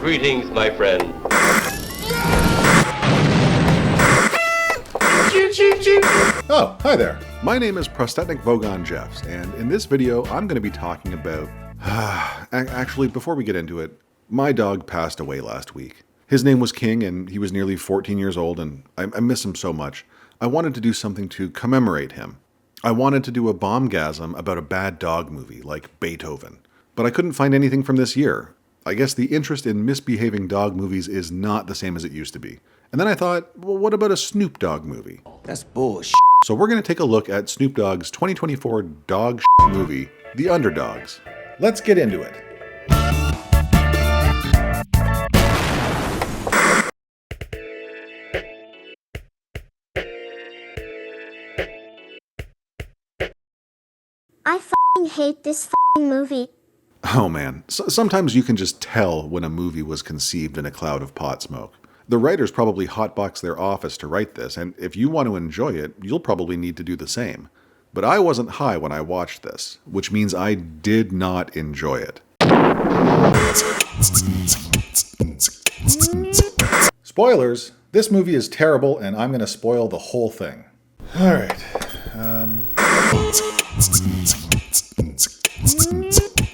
Greetings, my friend. Oh, hi there. My name is Prosthetic Vogon Jeffs, and in this video, I'm going to be talking about... Actually, before we get into it, my dog passed away last week. His name was King, and he was nearly 14 years old, and I miss him so much. I wanted to do something to commemorate him. I wanted to do a bombgasm about a bad dog movie, like Beethoven. But I couldn't find anything from this year. I guess the interest in misbehaving dog movies is not the same as it used to be. And then I thought, well, what about a Snoop Dogg movie? That's bullshit. So we're going to take a look at Snoop Dogg's 2024 dog movie, The Underdoggs. Let's get into it. I f***ing hate this f***ing movie. Oh man, sometimes you can just tell when a movie was conceived in a cloud of pot smoke. The writers probably hotboxed their office to write this, and if you want to enjoy it, you'll probably need to do the same. But I wasn't high when I watched this, which means I did not enjoy it. Spoilers! This movie is terrible, and I'm going to spoil the whole thing. Alright,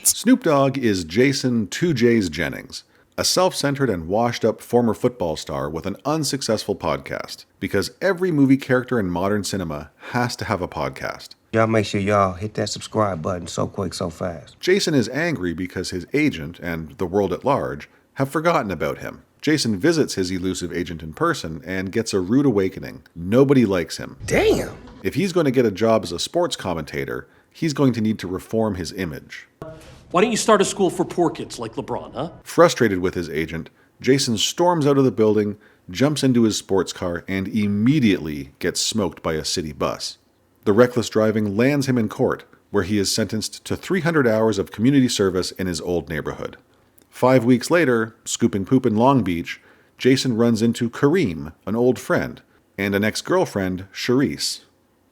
Snoop Dogg is Jason 2J's Jennings, a self-centered and washed-up former football star with an unsuccessful podcast, because every movie character in modern cinema has to have a podcast. Y'all make sure y'all hit that subscribe button so quick, so fast. Jason is angry because his agent, and the world at large, have forgotten about him. Jason visits his elusive agent in person and gets a rude awakening. Nobody likes him. Damn! If he's going to get a job as a sports commentator, he's going to need to reform his image. Why don't you start a school for poor kids like LeBron, huh? Frustrated with his agent, Jason storms out of the building, jumps into his sports car, and immediately gets smoked by a city bus. The reckless driving lands him in court, where he is sentenced to 300 hours of community service in his old neighborhood. 5 weeks later, scooping poop in Long Beach, Jason runs into Kareem, an old friend, and an ex-girlfriend, Charisse.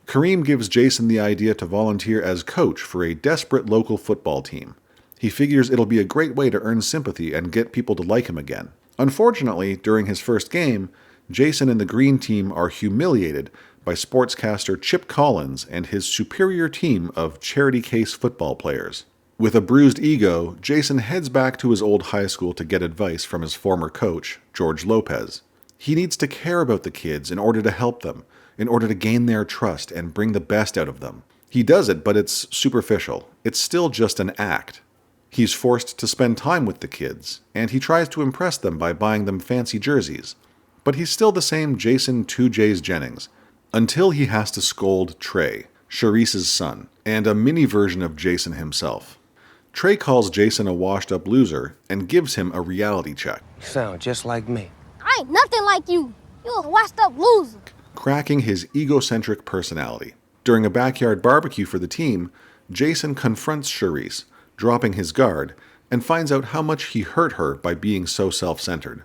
Kareem gives Jason the idea to volunteer as coach for a desperate local football team. He figures it'll be a great way to earn sympathy and get people to like him again. Unfortunately, during his first game, Jason and the green team are humiliated by sportscaster Chip Collins and his superior team of charity case football players. With a bruised ego, Jason heads back to his old high school to get advice from his former coach, George Lopez. He needs to care about the kids in order to help them, in order to gain their trust and bring the best out of them. He does it, but it's superficial. It's still just an act. He's forced to spend time with the kids, and he tries to impress them by buying them fancy jerseys. But he's still the same Jason 2J's Jennings, until he has to scold Trey, Charisse's son, and a mini version of Jason himself. Trey calls Jason a washed-up loser and gives him a reality check. You sound just like me. I ain't nothing like you. You a washed up loser. Cracking his egocentric personality. During a backyard barbecue for the team, Jason confronts Charisse, dropping his guard, and finds out how much he hurt her by being so self-centered.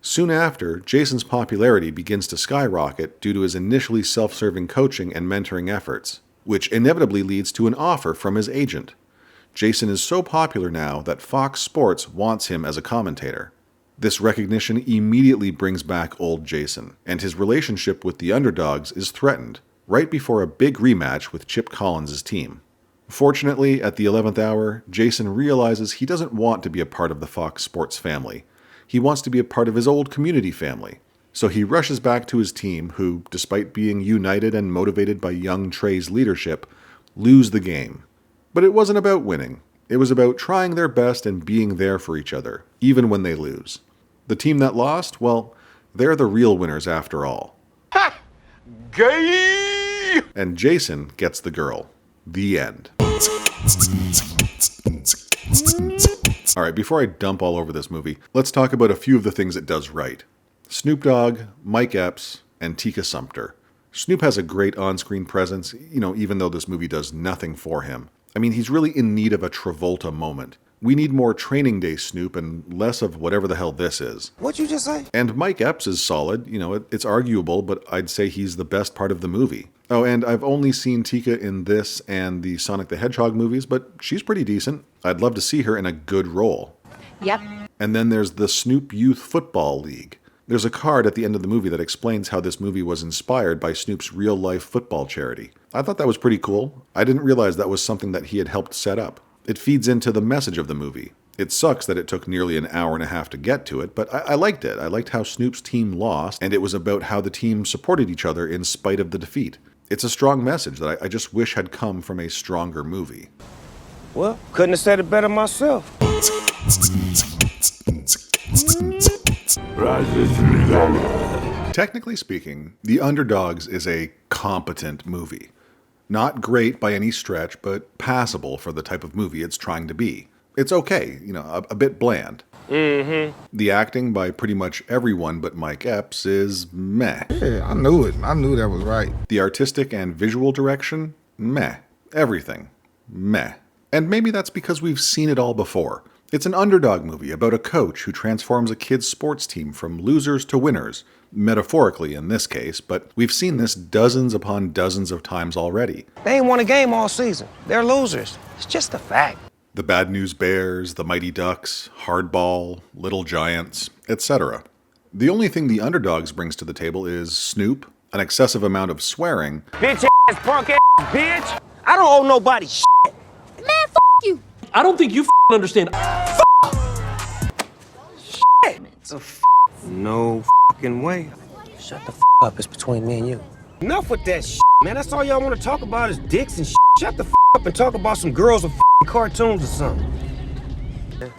Soon after, Jason's popularity begins to skyrocket due to his initially self-serving coaching and mentoring efforts, which inevitably leads to an offer from his agent. Jason is so popular now that Fox Sports wants him as a commentator. This recognition immediately brings back old Jason, and his relationship with the Underdoggs is threatened, right before a big rematch with Chip Collins' team. Fortunately, at the 11th hour, Jason realizes he doesn't want to be a part of the Fox Sports family. He wants to be a part of his old community family. So he rushes back to his team, who, despite being united and motivated by young Trey's leadership, lose the game. But it wasn't about winning. It was about trying their best and being there for each other, even when they lose. The team that lost, well, they're the real winners after all. Ha! Gay! And Jason gets the girl. The end. Alright, before I dump all over this movie, let's talk about a few of the things it does right. Snoop Dogg, Mike Epps, and Tika Sumpter. Snoop has a great on-screen presence, even though this movie does nothing for him. I mean, he's really in need of a Travolta moment. We need more Training Day Snoop and less of whatever the hell this is. What'd you just say? And Mike Epps is solid. It's arguable, but I'd say he's the best part of the movie. Oh, and I've only seen Tika in this and the Sonic the Hedgehog movies, but she's pretty decent. I'd love to see her in a good role. Yep. And then there's the Snoop Youth Football League. There's a card at the end of the movie that explains how this movie was inspired by Snoop's real-life football charity. I thought that was pretty cool. I didn't realize that was something that he had helped set up. It feeds into the message of the movie. It sucks that it took nearly an hour and a half to get to it, but I liked it. I liked how Snoop's team lost, and it was about how the team supported each other in spite of the defeat. It's a strong message that I just wish had come from a stronger movie. Well, couldn't have said it better myself. Technically speaking, The Underdoggs is a competent movie. Not great by any stretch, but passable for the type of movie it's trying to be. It's okay, a bit bland. The acting by pretty much everyone but Mike Epps is meh. Yeah, I knew it. I knew that was right. The artistic and visual direction, meh. Everything, meh. And maybe that's because we've seen it all before. It's an underdog movie about a coach who transforms a kid's sports team from losers to winners, metaphorically in this case, but we've seen this dozens upon dozens of times already. They ain't won a game all season. They're losers. It's just a fact. The Bad News Bears, the Mighty Ducks, Hardball, Little Giants, etc. The only thing the Underdogs brings to the table is Snoop, an excessive amount of swearing, Bitch ass, punk ass, bitch. I don't owe nobody shit. Man, you. I don't think you understand. No fucking way. Shut the up. It's between me and you. Enough with that shit, man. That's all y'all want to talk about is dicks and shit. Shut the up and talk about some girls with cartoons or something.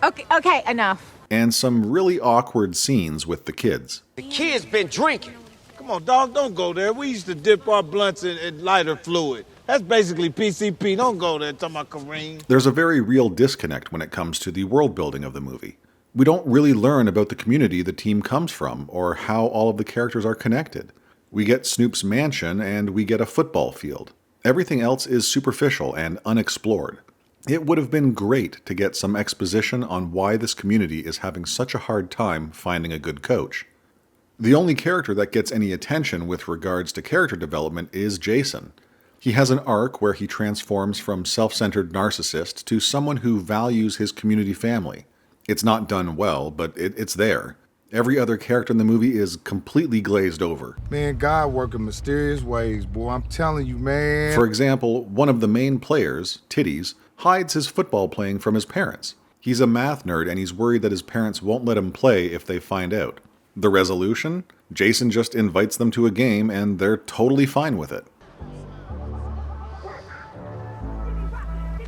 Okay, enough. and some really awkward scenes with the kids. The kid's been drinking. Come on, dog, don't go there. We used to dip our blunts in lighter fluid. That's basically PCP. Don't go there talking about Kareem. There's a very real disconnect when it comes to the world building of the movie. We don't really learn about the community the team comes from or how all of the characters are connected. We get Snoop's mansion and we get a football field. Everything else is superficial and unexplored. It would have been great to get some exposition on why this community is having such a hard time finding a good coach. The only character that gets any attention with regards to character development is Jason. He has an arc where he transforms from self-centered narcissist to someone who values his community family. It's not done well, but it's there. Every other character in the movie is completely glazed over. Man, God work in mysterious ways, boy. I'm telling you, man. For example, one of the main players, Titties, hides his football playing from his parents. He's a math nerd and he's worried that his parents won't let him play if they find out. The resolution? Jason just invites them to a game and they're totally fine with it.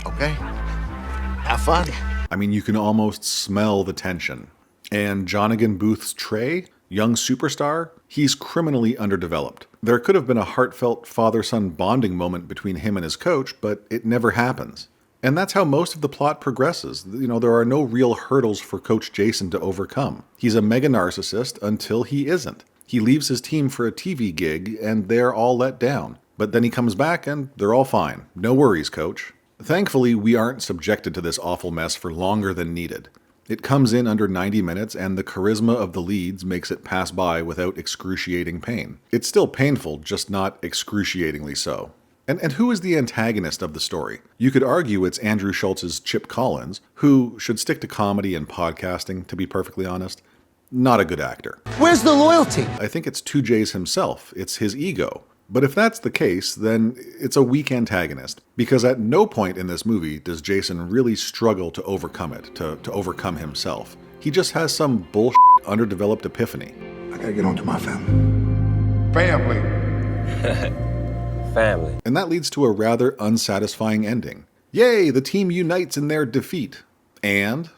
Okay. Have fun. I mean, you can almost smell the tension. And Jonathan Booth's Trey, young superstar, he's criminally underdeveloped. There could have been a heartfelt father-son bonding moment between him and his coach, but it never happens. And that's how most of the plot progresses. There are no real hurdles for Coach Jason to overcome. He's a mega narcissist until he isn't. He leaves his team for a TV gig, and they're all let down. But then he comes back, and they're all fine. No worries, Coach. Thankfully, we aren't subjected to this awful mess for longer than needed. It comes in under 90 minutes, and the charisma of the leads makes it pass by without excruciating pain. It's still painful, just not excruciatingly so. And who is the antagonist of the story? You could argue it's Andrew Schultz's Chip Collins, who should stick to comedy and podcasting, to be perfectly honest. Not a good actor. Where's the loyalty? I think it's 2J's himself. It's his ego. But if that's the case, then it's a weak antagonist, because at no point in this movie does Jason really struggle to overcome it, to overcome himself. He just has some bullshit underdeveloped epiphany. I gotta get on to my family. Family. Family. And that leads to a rather unsatisfying ending. Yay, the team unites in their defeat. And?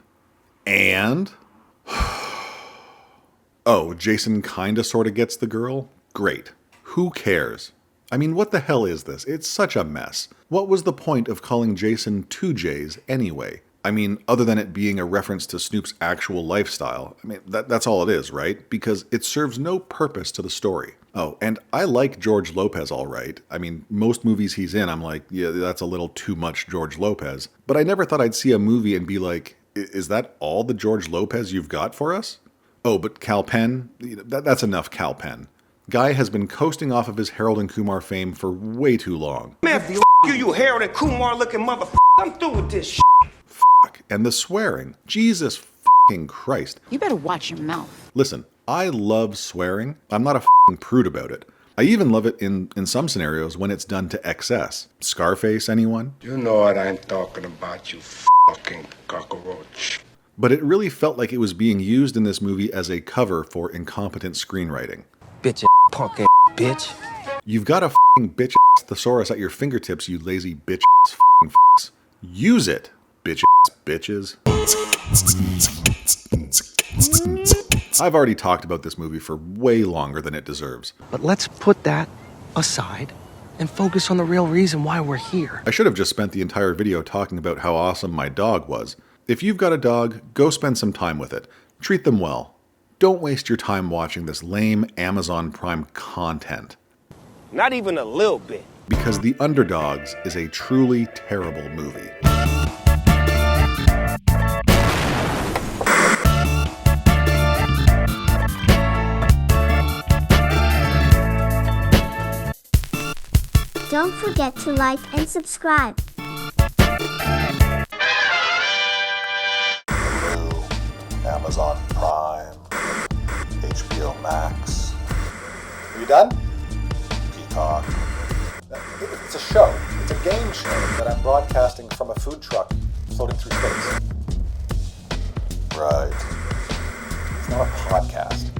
Oh, Jason kinda sorta gets the girl? Great. Who cares? I mean, what the hell is this? It's such a mess. What was the point of calling Jason 2J's anyway? I mean, other than it being a reference to Snoop's actual lifestyle. I mean, that's all it is, right? Because it serves no purpose to the story. Oh, and I like George Lopez all right. I mean, most movies he's in, I'm like, yeah, that's a little too much George Lopez. But I never thought I'd see a movie and be like, is that all the George Lopez you've got for us? Oh, but Kal Penn? That's enough Kal Penn. Guy has been coasting off of his Harold and Kumar fame for way too long. Man, you Harold and Kumar looking motherfucker. I'm through with this shit. And the swearing. Jesus f***ing Christ. You better watch your mouth. Listen, I love swearing. I'm not a f***ing prude about it. I even love it in some scenarios when it's done to excess. Scarface, anyone? You know what I'm talking about, you fucking cockroach. But it really felt like it was being used in this movie as a cover for incompetent screenwriting. Bitch ass, punk ass, bitch. You've got a f***ing bitch-ass thesaurus at your fingertips, you lazy bitch-ass f***ing f***s. Use it, bitch-ass bitches. I've already talked about this movie for way longer than it deserves. But let's put that aside and focus on the real reason why we're here. I should have just spent the entire video talking about how awesome my dog was. If you've got a dog, go spend some time with it. Treat them well. Don't waste your time watching this lame Amazon Prime content. Not even a little bit. Because The Underdoggs is a truly terrible movie. Don't forget to like and subscribe. Amazon Prime, HBO Max. Are you done? Peacock. It's a show. It's a game show that I'm broadcasting from a food truck floating through space. Right. It's not a podcast.